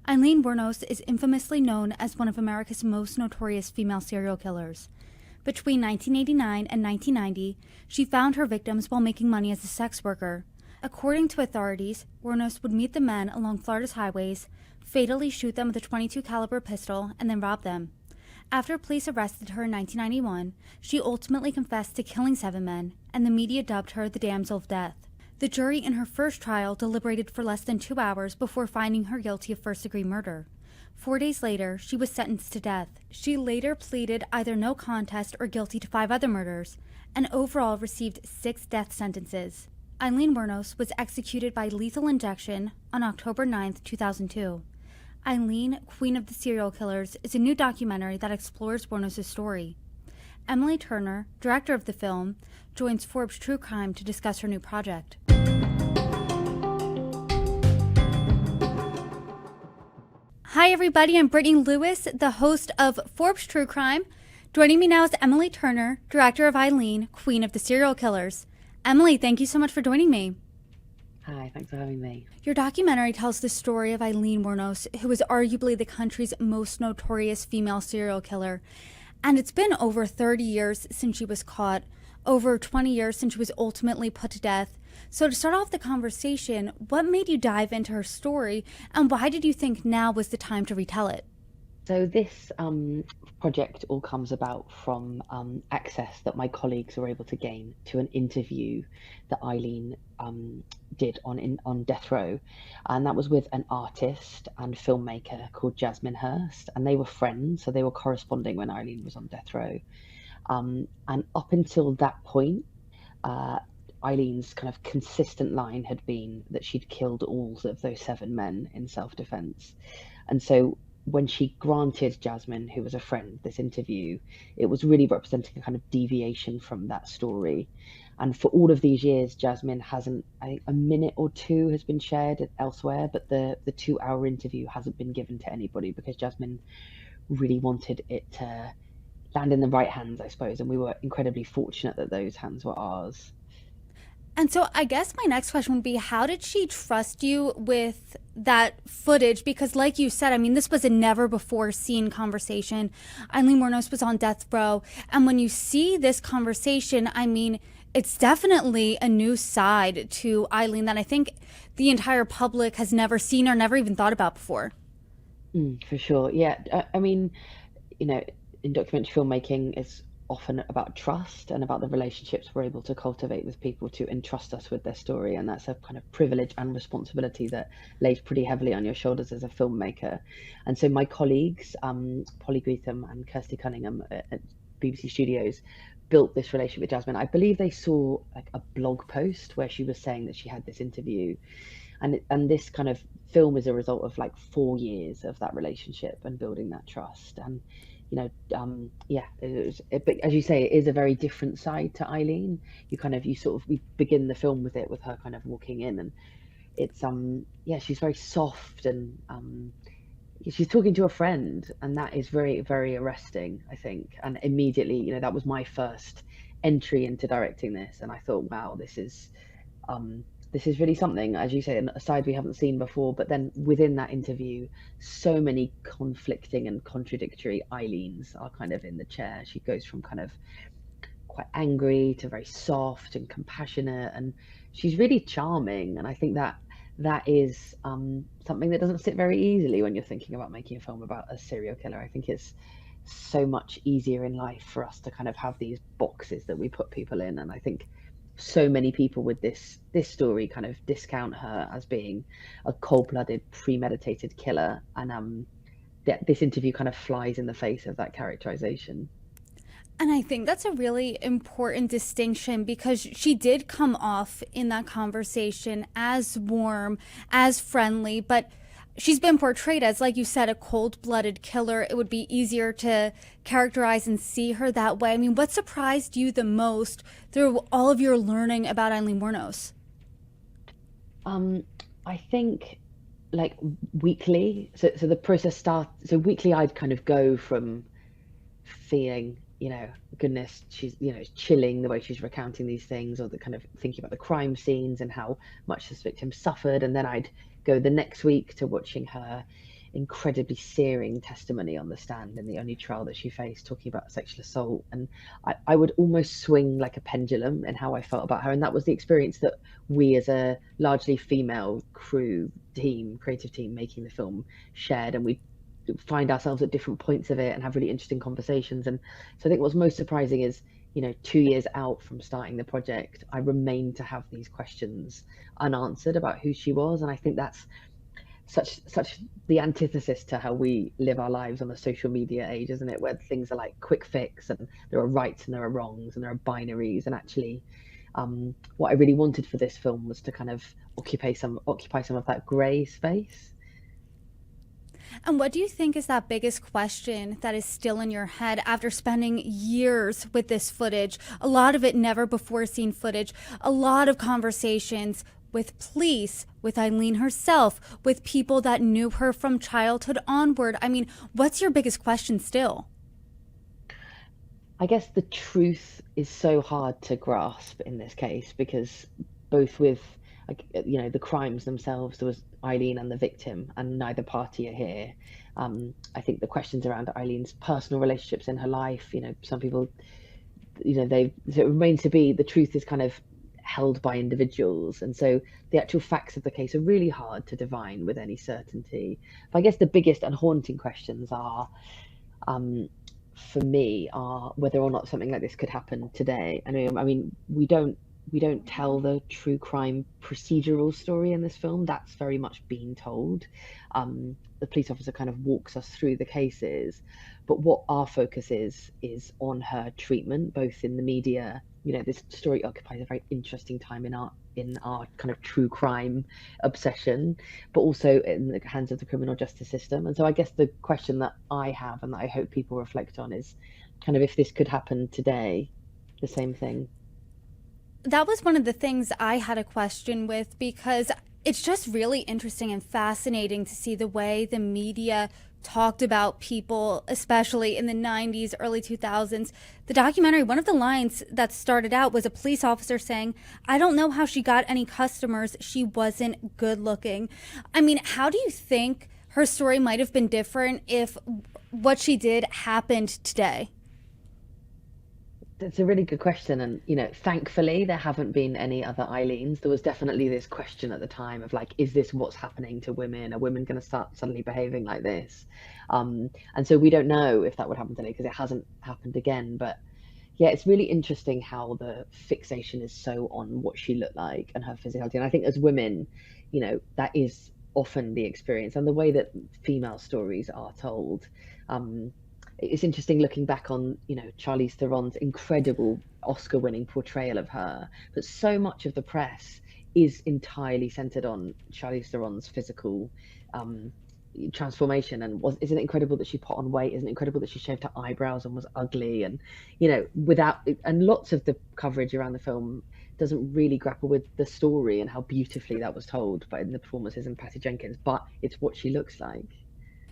Aileen Wuornos is infamously known as one of America's most notorious female serial killers. Between 1989 and 1990, she found her victims while making money as a sex worker. According to authorities, Wuornos would meet the men along Florida's highways, fatally shoot them with a .22 caliber pistol, and then rob them. After police arrested her in 1991, she ultimately confessed to killing 7 men, and the media dubbed her the Damsel of Death. The jury in her first trial deliberated for less than 2 hours before finding her guilty of first-degree murder. 4 days later, she was sentenced to death. She later pleaded either no contest or guilty to 5 other murders, and overall received 6 death sentences. Aileen Wuornos was executed by lethal injection on October 9, 2002. Aileen, Queen of the Serial Killers, is a new documentary that explores Wuornos' story. Emily Turner, director of the film, joins Forbes True Crime to discuss her new project. Hi everybody, I'm Brittany Lewis, the host of Forbes True Crime. Joining me now is Emily Turner, director of Aileen, Queen of the Serial Killers. Emily, thank you so much for joining me. Hi, thanks for having me. Your documentary tells the story of Aileen Wuornos, who is arguably the country's most notorious female serial killer. And it's been over 30 years since she was caught, over 20 years since she was ultimately put to death. So to start off the conversation, what made you dive into her story, and why did you think now was the time to retell it? So this project all comes about from access that my colleagues were able to gain to an interview that Aileen did on death row, and that was with an artist and filmmaker called Jasmine Hurst, and they were friends, so they were corresponding when Aileen was on death row. And up until that point, Eileen's kind of consistent line had been that she'd killed all of those 7 men in self-defense. And so when she granted Jasmine, who was a friend, this interview, it was really representing a kind of deviation from that story. And for all of these years, Jasmine hasn't, I think a minute or 2 has been shared elsewhere, but the 2-hour interview hasn't been given to anybody because Jasmine really wanted it to land in the right hands, I suppose. And we were incredibly fortunate that those hands were ours. And so I guess my next question would be, how did she trust you with that footage? Because like you said, I mean, this was a never before seen conversation. Aileen Wuornos was on death row. And when you see this conversation, I mean, it's definitely a new side to Aileen that I think the entire public has never seen or never even thought about before. For sure. Yeah. I mean, in documentary filmmaking, it's often about trust and about the relationships we're able to cultivate with people to entrust us with their story, and that's a kind of privilege and responsibility that lays pretty heavily on your shoulders as a filmmaker. And so my colleagues, Polly Greetham and Kirsty Cunningham at BBC Studios, built this relationship with Jasmine. I believe they saw like a blog post where she was saying that she had this interview, and this kind of film is a result of like 4 years of that relationship and building that trust. And but as you say, it is a very different side to Aileen. We begin the film with her kind of walking in, and it's she's very soft, and she's talking to a friend, and that is very, very arresting, I think. And immediately, that was my first entry into directing this, and I thought, wow, this is really something, as you say, a side we haven't seen before. But then within that interview, so many conflicting and contradictory Eileens are kind of in the chair. She goes from kind of quite angry to very soft and compassionate, and she's really charming. And I think that is something that doesn't sit very easily when you're thinking about making a film about a serial killer. I think it's so much easier in life for us to kind of have these boxes that we put people in, and I think so many people with this story kind of discount her as being a cold-blooded, premeditated killer, and this interview kind of flies in the face of that characterization. And I think that's a really important distinction, because she did come off in that conversation as warm, as friendly, but she's been portrayed as, like you said, a cold-blooded killer. It would be easier to characterize and see her that way. I mean, what surprised you the most through all of your learning about Aileen Wuornos? I think like weekly, so the process starts, so weekly I'd kind of go from feeling, goodness, she's, chilling the way she's recounting these things, or the kind of thinking about the crime scenes and how much this victim suffered. And then I'd go the next week to watching her incredibly searing testimony on the stand in the only trial that she faced, talking about sexual assault. And I would almost swing like a pendulum in how I felt about her. And that was the experience that we, as a largely female creative team making the film, shared. And we find ourselves at different points of it and have really interesting conversations. And so I think what's most surprising is, 2 years out from starting the project, I remain to have these questions unanswered about who she was. And I think that's such the antithesis to how we live our lives on the social media age, isn't it? Where things are like quick fix and there are rights and there are wrongs and there are binaries. And actually, what I really wanted for this film was to kind of occupy some of that grey space. And what do you think is that biggest question that is still in your head after spending years with this footage? A lot of it never before seen footage, a lot of conversations with police, with Aileen herself, with people that knew her from childhood onward. I mean, what's your biggest question still? I guess the truth is so hard to grasp in this case because both with like the crimes themselves, there was Aileen and the victim, and neither party are here. I think the questions around Eileen's personal relationships in her life, some people, so it remains to be, the truth is kind of held by individuals, and so the actual facts of the case are really hard to divine with any certainty. But I guess the biggest and haunting questions are, for me, are whether or not something like this could happen today. I mean, we don't tell the true crime procedural story in this film. That's very much being told. The police officer kind of walks us through the cases, but what our focus is on her treatment, both in the media. This story occupies a very interesting time in our kind of true crime obsession, but also in the hands of the criminal justice system. And so I guess the question that I have and that I hope people reflect on is kind of, if this could happen today, the same thing. That was one of the things I had a question with, because it's just really interesting and fascinating to see the way the media talked about people, especially in the 90s, early 2000s. The documentary, one of the lines that started out was a police officer saying, "I don't know how she got any customers. She wasn't good looking." I mean, how do you think her story might have been different if what she did happened today? That's a really good question. And, thankfully, there haven't been any other Eileens. There was definitely this question at the time of like, is this what's happening to women? Are women going to start suddenly behaving like this? And so we don't know if that would happen today because it hasn't happened again. But yeah, it's really interesting how the fixation is so on what she looked like and her physicality. And I think as women, that is often the experience and the way that female stories are told. It's interesting looking back on, Charlize Theron's incredible Oscar-winning portrayal of her, but so much of the press is entirely centered on Charlize Theron's physical transformation. And isn't it incredible that she put on weight? Isn't it incredible that she shaved her eyebrows and was ugly? And and lots of the coverage around the film doesn't really grapple with the story and how beautifully that was told by the performances and Patty Jenkins, but it's what she looks like.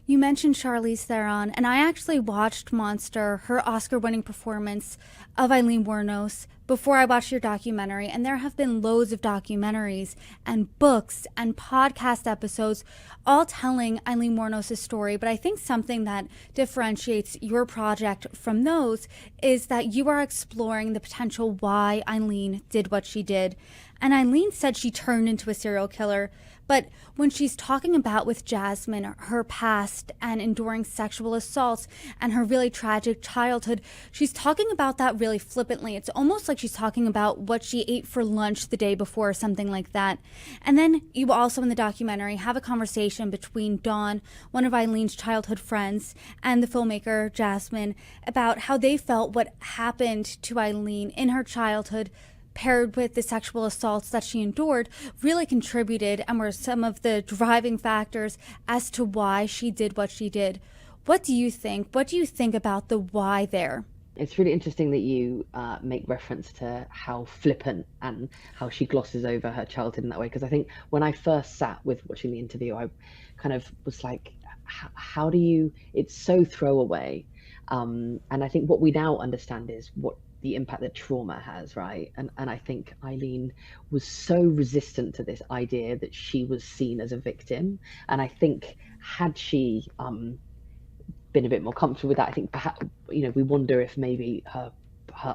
You mentioned Charlize Theron, and I actually watched Monster, her Oscar-winning performance of Aileen Wuornos, before I watched your documentary, and there have been loads of documentaries and books and podcast episodes all telling Aileen Wuornos' story, but I think something that differentiates your project from those is that you are exploring the potential why Aileen did what she did. And Aileen said she turned into a serial killer, but when she's talking about with Jasmine her past and enduring sexual assaults and her really tragic childhood, she's talking about that really flippantly. It's almost like she's talking about what she ate for lunch the day before or something like that. And then you also in the documentary have a conversation between Dawn, one of Eileen's childhood friends, and the filmmaker Jasmine about how they felt what happened to Aileen in her childhood paired with the sexual assaults that she endured really contributed and were some of the driving factors as to why she did what she did. What do you think? What do you think about the why there? It's really interesting that you make reference to how flippant and how she glosses over her childhood in that way. Because I think when I first sat with watching the interview, I kind of was like, how do you, it's so throwaway. And I think what we now understand is what the impact that trauma has, right? And I think Aileen was so resistant to this idea that she was seen as a victim. And I think had she been a bit more comfortable with that, I think perhaps, we wonder if maybe her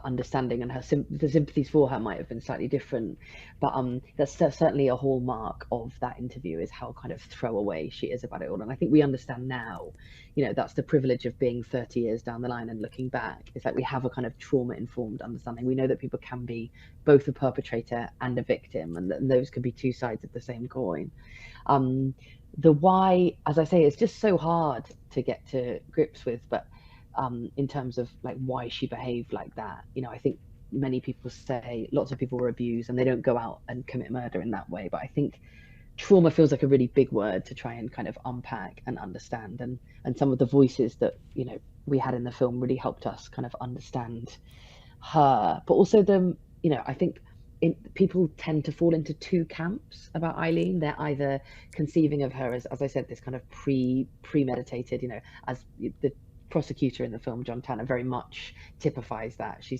understanding and the sympathies for her might have been slightly different. But that's certainly a hallmark of that interview, is how kind of throwaway she is about it all. And I think we understand now, that's the privilege of being 30 years down the line and looking back. It's like we have a kind of trauma informed understanding. We know that people can be both a perpetrator and a victim, and those could be two sides of the same coin. The why, as I say, is just so hard to get to grips with, but in terms of like why she behaved like that, I think many people say lots of people were abused and they don't go out and commit murder in that way. But I think trauma feels like a really big word to try and kind of unpack and understand. And some of the voices that, we had in the film really helped us kind of understand her. But also I think people tend to fall into two camps about Aileen. They're either conceiving of her as I said, this kind of premeditated, as the prosecutor in the film, John Tanner, very much typifies that. She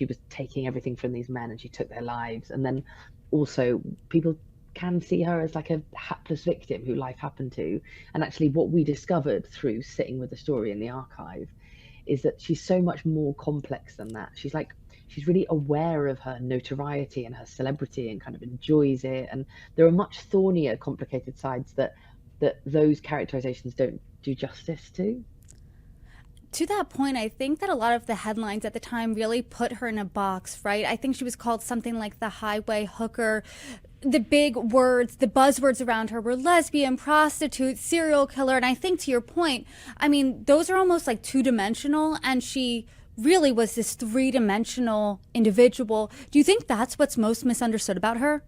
was taking everything from these men and she took their lives. And then also people can see her as like a hapless victim who life happened to. And actually what we discovered through sitting with the story in the archive is that she's so much more complex than that. She's really aware of her notoriety and her celebrity and kind of enjoys it. And there are much thornier, complicated sides that those characterizations don't do justice to. To that point, I think that a lot of the headlines at the time really put her in a box, right? I think she was called something like the highway hooker. The big words, the buzzwords around her were lesbian, prostitute, serial killer. And I think to your point, I mean, those are almost like two-dimensional, and she really was this three-dimensional individual. Do you think that's what's most misunderstood about her?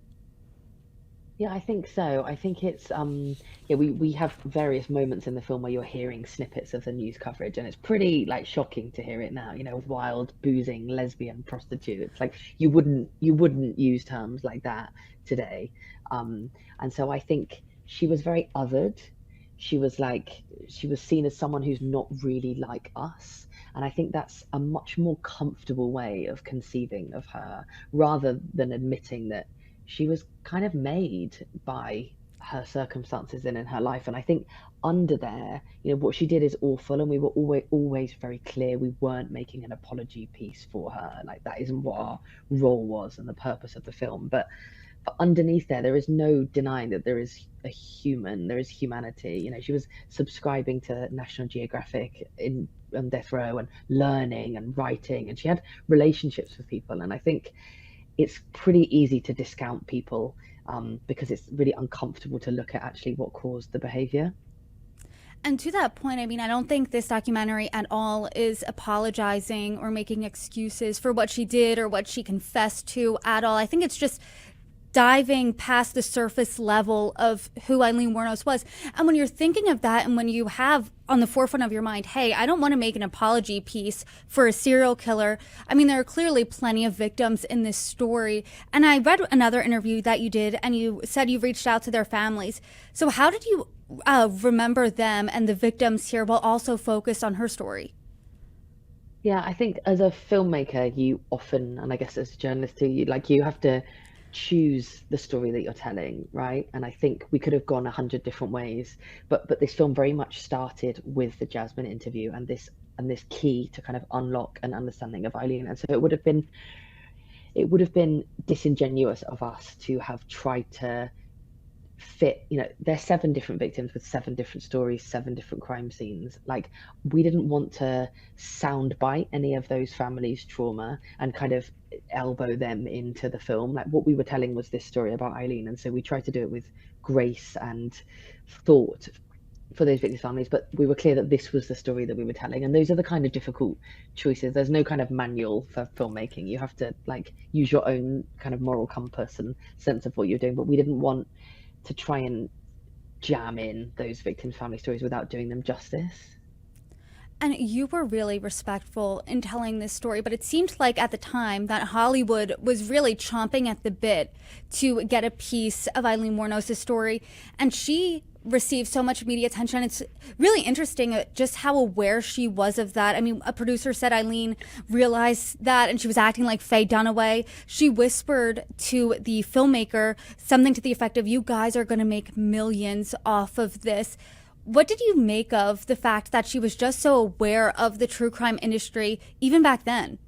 Yeah, I think so. I think it's we have various moments in the film where you're hearing snippets of the news coverage, and it's pretty like shocking to hear it now, wild, boozing, lesbian, prostitute. It's like you wouldn't use terms like that today. And so I think she was very othered. She was seen as someone who's not really like us. And I think that's a much more comfortable way of conceiving of her, rather than admitting that she was kind of made by her circumstances in her life. And I think under there, what she did is awful, and we were always very clear we weren't making an apology piece for her. Like, that isn't what our role was and the purpose of the film. But underneath there is no denying that there is a human, there is humanity. She was subscribing to National Geographic on death row and learning and writing, and she had relationships with people. And I think it's pretty easy to discount people because it's really uncomfortable to look at actually what caused the behavior. And to that point, I mean, I don't think this documentary at all is apologizing or making excuses for what she did or what she confessed to at all. I think it's just diving past the surface level of who Aileen Wuornos was. And when you're thinking of that, and when you have on the forefront of your mind, hey, I don't want to make an apology piece for a serial killer. I mean, there are clearly plenty of victims in this story. And I read another interview that you did, and you said you reached out to their families. So how did you remember them and the victims here while also focus on her story? Yeah, I think as a filmmaker, you often, and I guess as a journalist too, you have to choose the story that you're telling, right? And I think we could have gone 100 different ways, but this film very much started with the Jasmine interview and this key to kind of unlock an understanding of Aileen. And so it would have been disingenuous of us to have tried to fit, there's 7 different victims with 7 different stories, 7 different crime scenes. Like, we didn't want to soundbite any of those families' trauma and kind of elbow them into the film. Like, what we were telling was this story about Aileen, and so we tried to do it with grace and thought for those victims' families, but we were clear that this was the story that we were telling. And those are the kind of difficult choices. There's no kind of manual for filmmaking. You have to use your own kind of moral compass and sense of what you're doing. But we didn't want to try and jam in those victims' family stories without doing them justice. And you were really respectful in telling this story, but it seemed like at the time that Hollywood was really chomping at the bit to get a piece of Aileen Wuornos' story. And she received so much media attention. It's really interesting just how aware she was of that. I mean, a producer said Eileen realized that and she was acting like Faye Dunaway. She whispered to the filmmaker something to the effect of, "You guys are going to make millions off of this." What did you make of the fact that she was just so aware of the true crime industry even back then?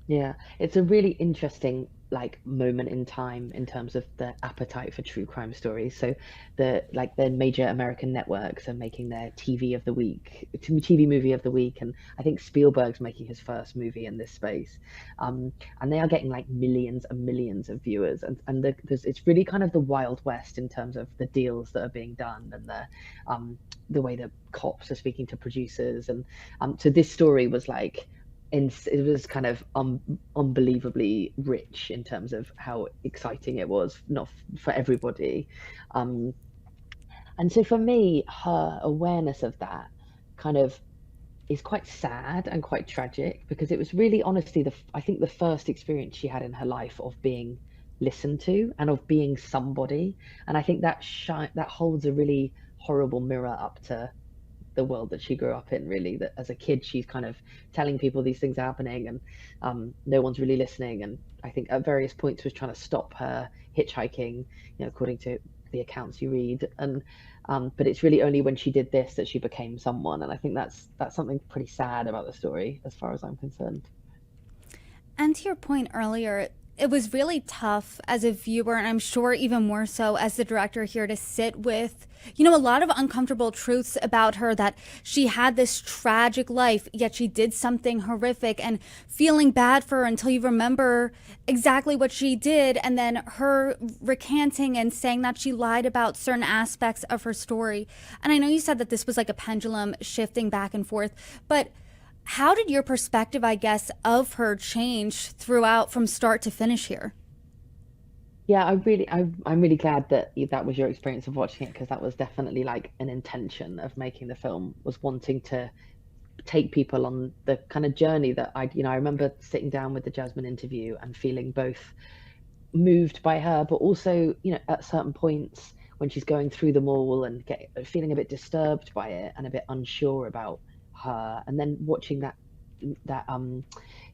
Yeah, it's a really interesting like moment in time in terms of the appetite for true crime stories. So the major American networks are making their TV of the week, TV movie of the week, and I think Spielberg's making his first movie in this space, and they are getting like millions and millions of viewers, it's really kind of the Wild West in terms of the deals that are being done and the way that cops are speaking to producers, and so this story was like it was kind of unbelievably rich in terms of how exciting it was, not for everybody. Um, and so for me, her awareness of that kind of is quite sad and quite tragic because it was really honestly I think the first experience she had in her life of being listened to and of being somebody. And I think that holds a really horrible mirror up to the world that she grew up in, really, that as a kid she's kind of telling people these things are happening, and no one's really listening, and I think at various points was trying to stop her hitchhiking, according to the accounts you read, and but it's really only when she did this that she became someone, and I think that's something pretty sad about the story as far as I'm concerned. And to your point earlier, it was really tough as a viewer, and I'm sure even more so as the director here, to sit with, a lot of uncomfortable truths about her, that she had this tragic life, yet she did something horrific, and feeling bad for her until you remember exactly what she did, and then her recanting and saying that she lied about certain aspects of her story. And I know you said that this was like a pendulum shifting back and forth, but how did your perspective, I guess, of her change throughout from start to finish here? Yeah, I'm really glad that that was your experience of watching it, because that was definitely like an intention of making the film, was wanting to take people on the kind of journey that I remember sitting down with the Jasmine interview and feeling both moved by her, but also, at certain points when she's going through them all and feeling a bit disturbed by it and a bit unsure about her, and then watching that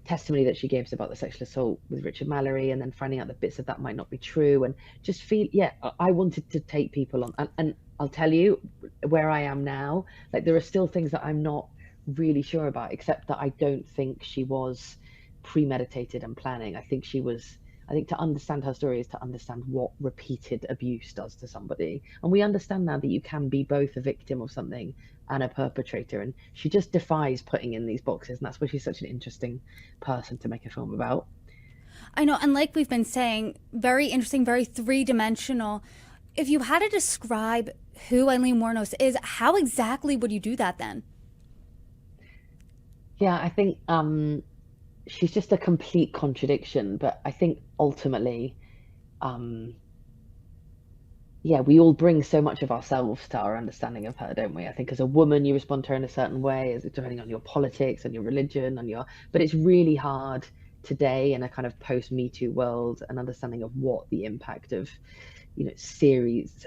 testimony that she gives about the sexual assault with Richard Mallory, and then finding out that bits of that might not be true, and just feel, yeah, I wanted to take people on, and I'll tell you where I am now. Like there are still things that I'm not really sure about, except that I don't think she was premeditated and planning. I think to understand her story is to understand what repeated abuse does to somebody. And we understand now that you can be both a victim of something and a perpetrator. And she just defies putting in these boxes. And that's why she's such an interesting person to make a film about. I know, and like we've been saying, very interesting, very three-dimensional. If you had to describe who Aileen Wuornos is, how exactly would you do that then? Yeah, I think she's just a complete contradiction. But I think ultimately, um, yeah, we all bring so much of ourselves to our understanding of her, don't we? I think as a woman, you respond to her in a certain way, as depending on your politics and your religion and but it's really hard today in a kind of post Me Too world, an understanding of what the impact of, serious,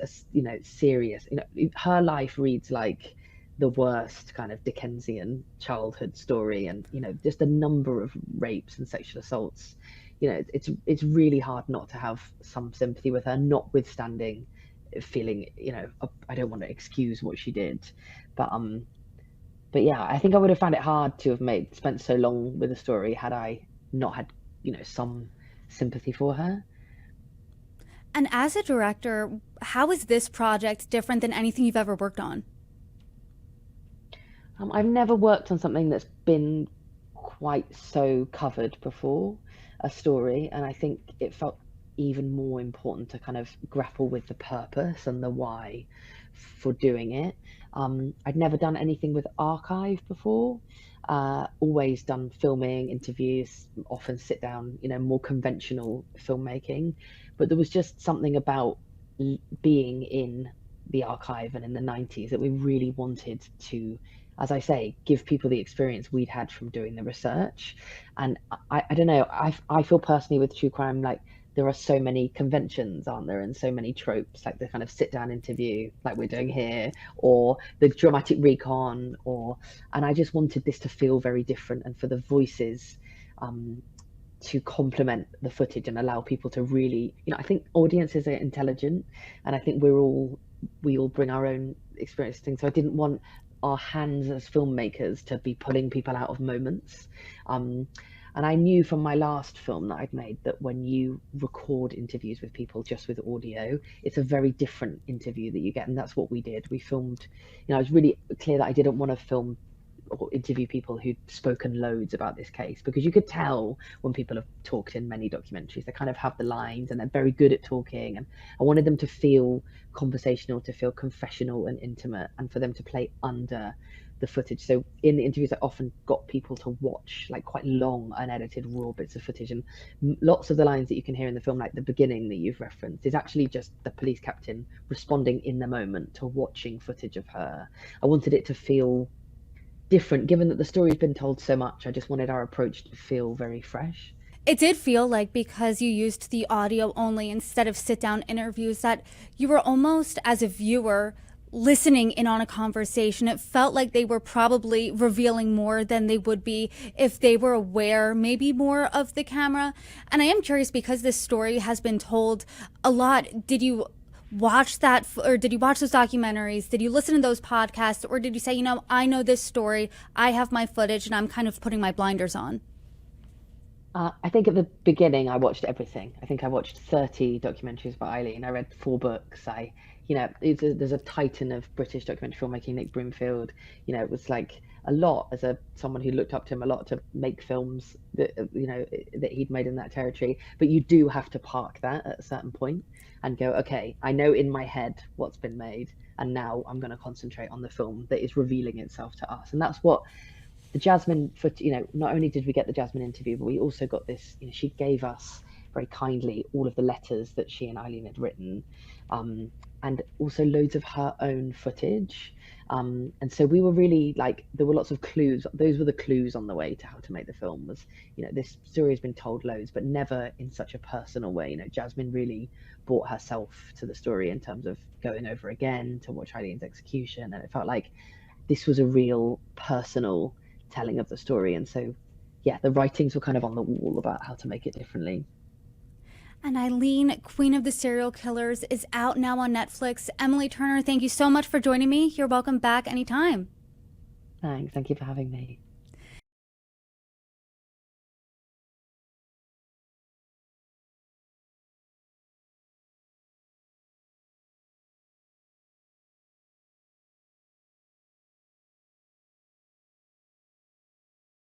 her life reads like the worst kind of Dickensian childhood story, and just a number of rapes and sexual assaults. It's really hard not to have some sympathy with her, notwithstanding feeling, I don't want to excuse what she did, but yeah, I think I would have found it hard to have spent so long with the story had I not had, some sympathy for her. And as a director, how is this project different than anything you've ever worked on? I've never worked on something that's been quite so covered before, a story, and I think it felt even more important to kind of grapple with the purpose and the why for doing it. I'd never done anything with archive before. Always done filming, interviews, often sit down, more conventional filmmaking. But there was just something about being in the archive and in the 90s that we really wanted to, as I say, give people the experience we'd had from doing the research. And I don't know, I feel personally with true crime, like there are so many conventions, aren't there, and so many tropes, like the kind of sit down interview like we're doing here, or the dramatic recon, or and I just wanted this to feel very different, and for the voices to complement the footage and allow people to really, I think audiences are intelligent, and I think we all bring our own experience things. So I didn't want our hands as filmmakers to be pulling people out of moments. And I knew from my last film that I'd made that when you record interviews with people just with audio, it's a very different interview that you get. And that's what we did. We filmed, I was really clear that I didn't want to film or interview people who'd spoken loads about this case, because you could tell when people have talked in many documentaries, they kind of have the lines and they're very good at talking, and I wanted them to feel conversational, to feel confessional and intimate, and for them to play under the footage. So in the interviews I often got people to watch like quite long unedited raw bits of footage, and lots of the lines that you can hear in the film, like the beginning that you've referenced, is actually just the police captain responding in the moment to watching footage of her. I wanted it to feel different, given that the story's been told so much. I just wanted our approach to feel very fresh. It did feel like, because you used the audio only instead of sit down interviews, that you were almost, as a viewer, listening in on a conversation. It felt like they were probably revealing more than they would be if they were aware maybe more of the camera. And I am curious, because this story has been told a lot, did you watch that, or did you watch those documentaries? Did you listen to those podcasts? Or did you say, I know this story, I have my footage, and I'm kind of putting my blinders on? I think at the beginning I watched everything. I think I watched 30 documentaries about Aileen. I read 4 books. There's a titan of British documentary filmmaking, Nick Broomfield. It was like a lot, as someone who looked up to him a lot, to make films that that he'd made in that territory. But you do have to park that at a certain point and go, okay, I know in my head what's been made, and now I'm going to concentrate on the film that is revealing itself to us. And that's what the Jasmine not only did we get the Jasmine interview, but we also got this, she gave us very kindly all of the letters that she and Aileen had written, and also loads of her own footage. And so we were really there were lots of clues. Those were the clues on the way to how to make the film. Was, this story has been told loads, but never in such a personal way. Jasmine really brought herself to the story in terms of going over again to watch Eileen's execution, and it felt like this was a real personal telling of the story. And so, yeah, the writings were kind of on the wall about how to make it differently. And Aileen, Queen of the Serial Killers, is out now on Netflix. Emily Turner, thank you so much for joining me. You're welcome back anytime. Thanks. Thank you for having me.